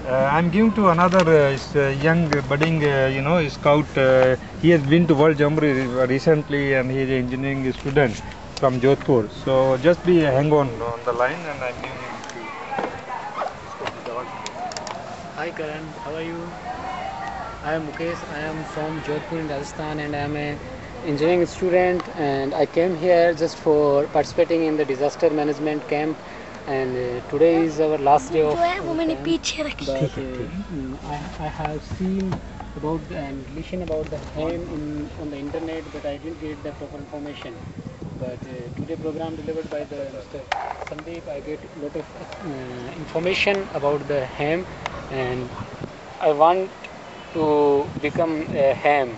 I'm giving to another young budding, scout. He has been to World Jamboree recently, and he is an engineering student from Jodhpur. So just be hang on the line, and I'm giving him to. Hi Karan, how are you? I am Mukesh. I am from Jodhpur in Rajasthan, and I am an engineering student. And I came here just for participating in the disaster management camp. And today is our last day of camp. But I have seen about and listened about the HAM on the internet, but I didn't get the proper information. But today program delivered by the Mr. Sandeep, I get a lot of information about the HAM, and I want to become a HAM.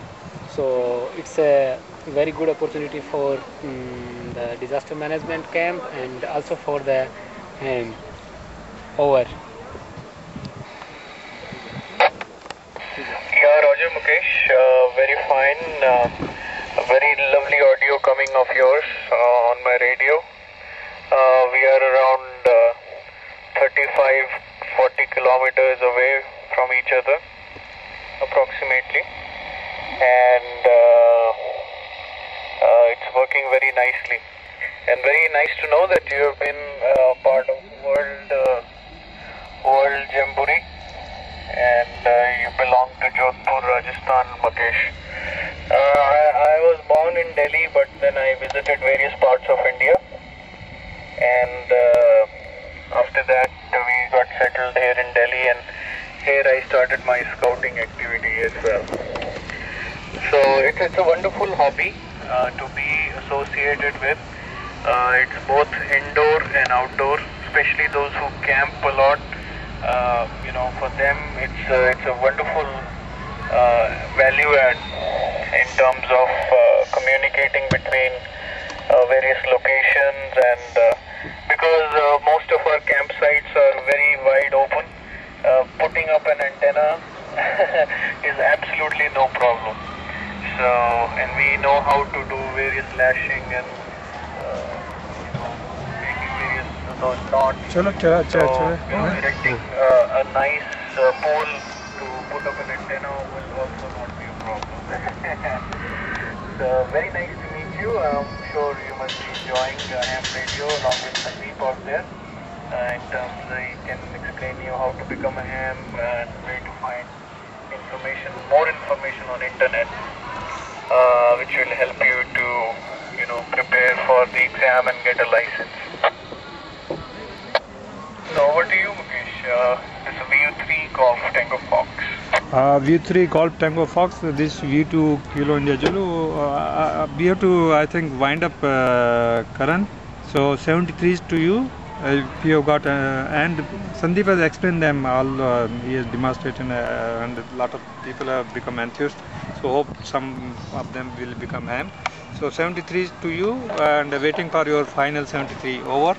So it's a very good opportunity for the disaster management camp and also for the HAM. Over. Yeah, Roger Mukesh, very fine. A very lovely audio coming of yours on my radio. We are around 35-40 kilometers away from each other, approximately, and it's working very nicely. And very nice to know that you have been part of World Jamboree, and you belong to Jodhpur, Rajasthan, Mukesh. I was born in Delhi, but then I visited various parts of India, and after that we got settled here in Delhi, and here I started my scouting activity as well. So it's a wonderful hobby to be associated with. It's both indoor and outdoor, especially those who camp a lot. For them it's a wonderful value add in terms of communicating between various locations, and because most of our campsites are very wide open, putting up an antenna is absolutely no problem. So, and we know how to do various lashing and making various knots. Erecting a nice pole to put up an antenna will also not be a problem. So, very nice to meet you. I'm sure you must be enjoying ham radio along with Sandeep out there. In terms he can explain you how to become a ham and where to find more information on internet, which will help you to prepare for the exam and get a license. So over to you, Mukesh. This is VU3 Golf Tango Fox. VU3 Golf Tango Fox. This V2 Kilo India Zulu. We have to, I think, wind up, Karan. So 73 is to you. If you have got, and Sandeep has explained them all. He has demonstrated, and a lot of people have become enthused. So hope some of them will become ham. So 73 is to you, and waiting for your final 73. Over.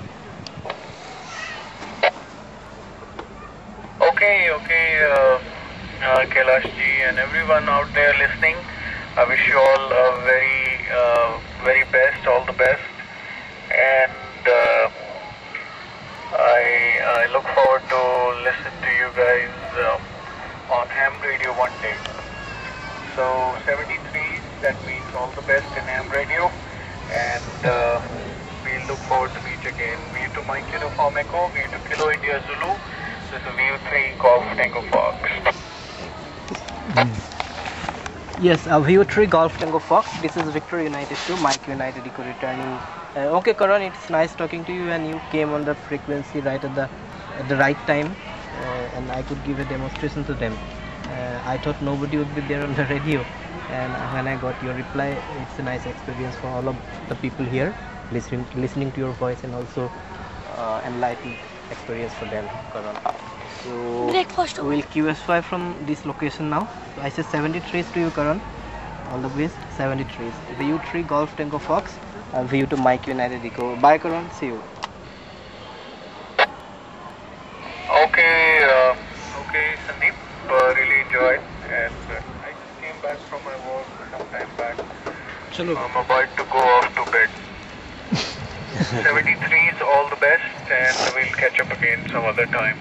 Okay, Kailash ji and everyone out there listening, I wish you all a very best, all the best, and I look forward to listen to you guys on ham radio one day. So 73, that means all the best in ham radio, and we look forward to meet again. VU2 Mike Uniform Echo, VU2 Kilo India Zulu. This is VU3 Golf Tango Fox. Yes, VU3 Golf Tango Fox. This is Victor United 2, Mike United Echo returning. Okay, Karan, it's nice talking to you, and you came on the frequency right at the right time, and I could give a demonstration to them. I thought nobody would be there on the radio, and when I got your reply, it's a nice experience for all of the people here, listening to your voice, and also enlightening experience for them, Karan. So we'll QSY from this location now. So I say 73 to you, Karan. All the best. 73. VU3 Golf Tango Fox, and VU2 Mike United Echo. Bye, Karan. See you. Okay, Sandeep. Really enjoyed, and I just came back from my work some time back. I'm about to go off to bed. 73 is all the best, and we'll catch up again some other time.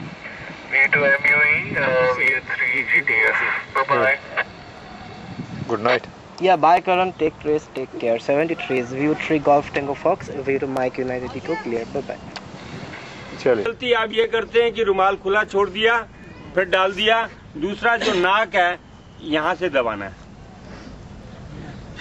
V2 MUE, VU3 GTF. Bye-bye. Good night. Yeah, bye Karan, take trace, take care. 73 is VU3 Golf Tango Fox, V2 Mike United Eco, clear, bye bye. चलिए। गलती आप ये करते हैं कि रुमाल खुला छोड़ दिया, फिर डाल दिया। दूसरा जो नाक है यहाँ से दबाना है।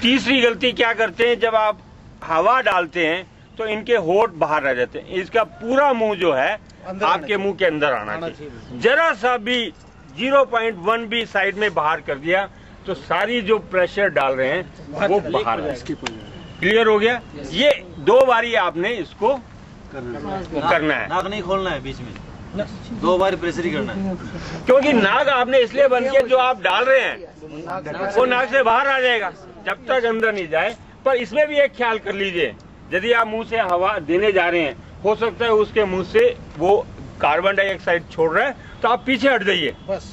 तीसरी गलती क्या करते हैं, जब आप हवा डालते हैं तो इनके होठ बाहर रह जाते हैं। इसका पूरा मुंह जो है आपके मुंह के अंदर आना चाहिए। जरा सा भी 0.1 भी साइड में बाहर कर दिया तो सारी जो प्रेशर डाल रहे हैं वो बाहर है। क्लियर हो गया? ये 2 बारी आपने इसको करना है। नाक नहीं खोलना है बीच में, 2 बार प्रेशर ही करना है। क्योंकि नाक आपने इसलिए बंद किया, जो आप डाल रहे हैं वो नाक से बाहर आ जाएगा जब तक अंदर नहीं जाए। पर इसमें भी एक ख्याल कर लीजिए, यदि आप मुंह से हवा देने जा रहे हैं, हो सकता है उसके मुंह से वो कार्बन डाइऑक्साइड छोड़ रहा है, तो आप पीछे हट जाइए। बस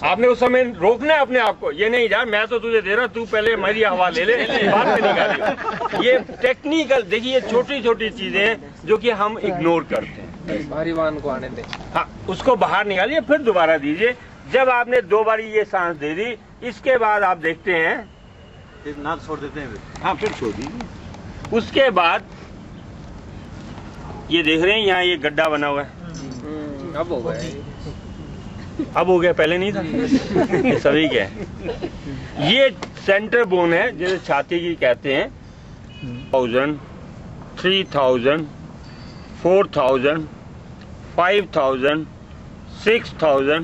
आपने उस समय रोकना है अपने आप को। ये नहीं जा मैं तो तुझे दे रहा, तू पहले मेरी हवा ले ले, बाद में निकालिए। ये टेक्निकल, देखिए छोटी छोटी चीजें हैं जो कि हम इग्नोर करते हैं। बाहरी वाहन को आने दें। हाँ, उसको बाहर निकालिए, फिर दोबारा दीजिए। जब आपने 2 बारी ये सांस दे दी, इसके बाद आप देखते हैं, फिर नाक छोड़ देते हैं फिर। हाँ फिर छोड़ दीजिए। उसके बाद ये देख रहे हैं यहाँ ये गड्ढा बना हुआ है। अब हो गया, अब हो गया, पहले नहीं था। ये सभी के हैं। ये सेंटर बोन है, जैसे छाती की कहते हैं। 1000, 3000, 4000, 5000, 6000।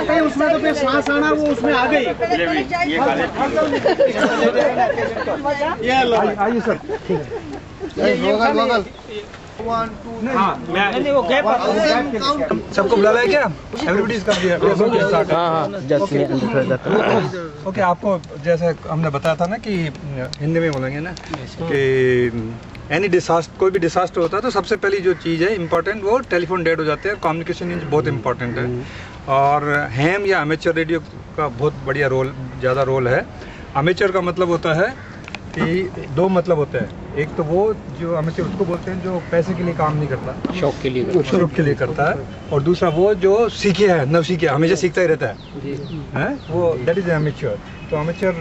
उसमें तो फिर सांस आना वो उसमें आ गई। ये खा लेते आइए सर। सबको बुला रहा है क्या? एवरीबडी इज कर दिया। ओके, आपको जैसे हमने बताया था ना कि हिंदी में बोलेंगे ना कि एनी डिसास्टर, कोई भी डिसास्टर होता है तो सबसे पहली जो चीज़ है इम्पोर्टेंट, वो टेलीफोन डेड हो जाते हैं। कम्युनिकेशन बहुत इम्पोर्टेंट है और हैम या अमेचर रेडियो का बहुत बढ़िया रोल, ज़्यादा रोल है। अमेचर का मतलब होता है कि 2 मतलब होते हैं। एक तो वो जो अमेचर उसको बोलते हैं जो पैसे के लिए काम नहीं करता, शौक के लिए करता है। और दूसरा वो जो सीखे है, नव सीखे, हमेशा सीखता ही रहता है, वो दैट इज अमेचर। तो अमेचर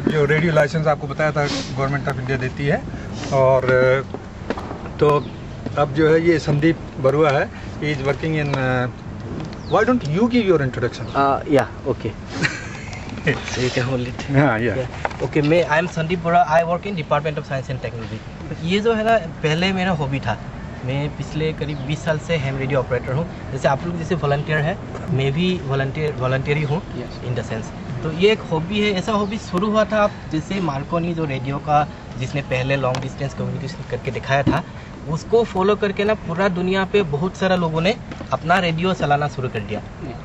जो रेडियो लाइसेंस आपको बताया था गवर्नमेंट ऑफ इंडिया देती है। और तो अब जो है ये संदीप बरुआ है, he is working in, why don't you give your introduction? Yeah okay, so you can hold it. yeah. Okay, मैं I am Sandeep Bora, I work in department of science and technology. ये जो है ना, पहले मेरा हॉबी था। मैं पिछले करीब 20 साल से हैम रेडियो ऑपरेटर हूँ। जैसे आप लोग जैसे वॉलंटियर है, मैं भी वॉलंटियर ही हूँ इन द सेंस। तो ये एक हॉबी है। ऐसा हॉबी शुरू हुआ था, आप जैसे मार्कोनी जो रेडियो का, जिसने पहले लॉन्ग डिस्टेंस कम्युनिकेशन करके दिखाया था, उसको फॉलो करके ना पूरा दुनिया पे बहुत सारा लोगों ने अपना रेडियो चलाना शुरू कर दिया।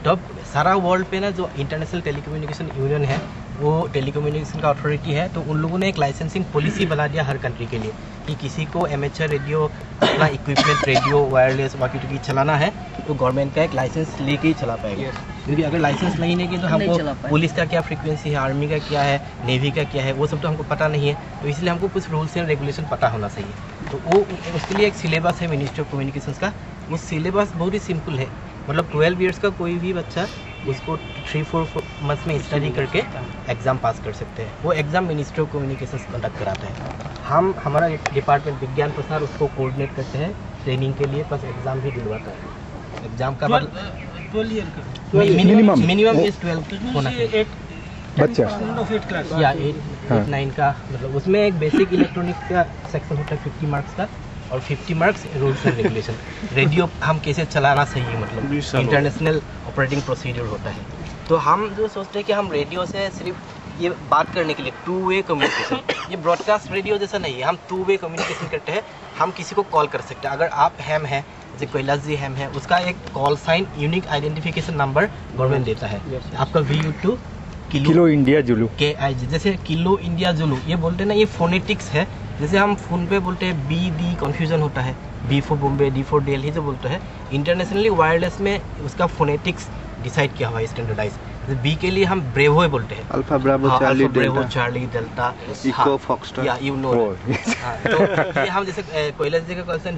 तब सारा वर्ल्ड पे ना जो इंटरनेशनल टेलीकम्युनिकेशन यूनियन है, वो टेलीकम्युनिकेशन का अथॉरिटी है, तो उन लोगों ने एक लाइसेंसिंग पॉलिसी बना दिया हर कंट्री के लिए कि किसी को एमेचर रेडियो, अपना equipment radio, wireless, walkie talkie चलाना है तो गवर्नमेंट का एक लाइसेंस लेके ही चला पाएगा। क्योंकि अगर लाइसेंस नहीं लेंगे तो हमको पुलिस का क्या फ्रीक्वेंसी है, आर्मी का क्या है, नेवी का क्या है, वो सब तो हमको पता नहीं है। तो इसलिए हमको कुछ रूल्स एंड रेगुलेशन पता होना चाहिए। तो वो उसके लिए एक सिलेबस है मिनिस्ट्री ऑफ कम्युनिकेशंस का। वो सिलेबस बहुत ही सिंपल है, मतलब 12 ईयर्स का कोई भी बच्चा उसको 3-4 मंथ्स में स्टडी करके एग्ज़ाम पास कर सकते हैं। वो exam ministry of communications conduct कराते हैं। हमारा डिपार्टमेंट विज्ञान प्रसार उसको कोऑर्डिनेट करते हैं ट्रेनिंग के लिए, प्लस एग्ज़ाम भी दिलवाता है। एग्ज़ाम का 12 ईयर का मिनिमम इज 12 होना चाहिए बच्चा या 8-9 का। मतलब उसमें एक बेसिक इलेक्ट्रॉनिक्स का सेक्शन होता है 50 मार्क्स का, और 50 marks rules and regulation. Radio हम कैसे चलाना चाहिए, मतलब इंटरनेशनल ऑपरेटिंग प्रोसीजर होता है। तो हम जो सोचते हैं कि हम रेडियो से सिर्फ ये बात करने के लिए 2 वे कम्युनिकेशन, ये ब्रॉडकास्ट रेडियो जैसा नहीं है, हम 2 वे कम्युनिकेशन करते हैं। हम किसी को कॉल कर सकते हैं। अगर आप हैम है, जैसे कैलाश जी हैम है, उसका एक call sign, unique identification number government देता है। आपका VU2 kilo India Zulu, KIG, जैसे किलो इंडिया जुलू ये बोलते हैं ना, ये फोनेटिक्स है। जैसे हम फोन पे बोलते हैं BD, कन्फ्यूजन होता है, B for Bombay, D for Delhi जो बोलते हैं। इंटरनेशनली वायरलेस में उसका फोनेटिक्स डिसाइड किया हुआ है, स्टैंडर्डाइज। बी के लिए हम ब्रेवो बोलते हैं। Alpha bravo Charlie bravo Charlie delta echo foxtrot या यू नो। तो ये हम जैसे पहले जैसे क्वेश्चन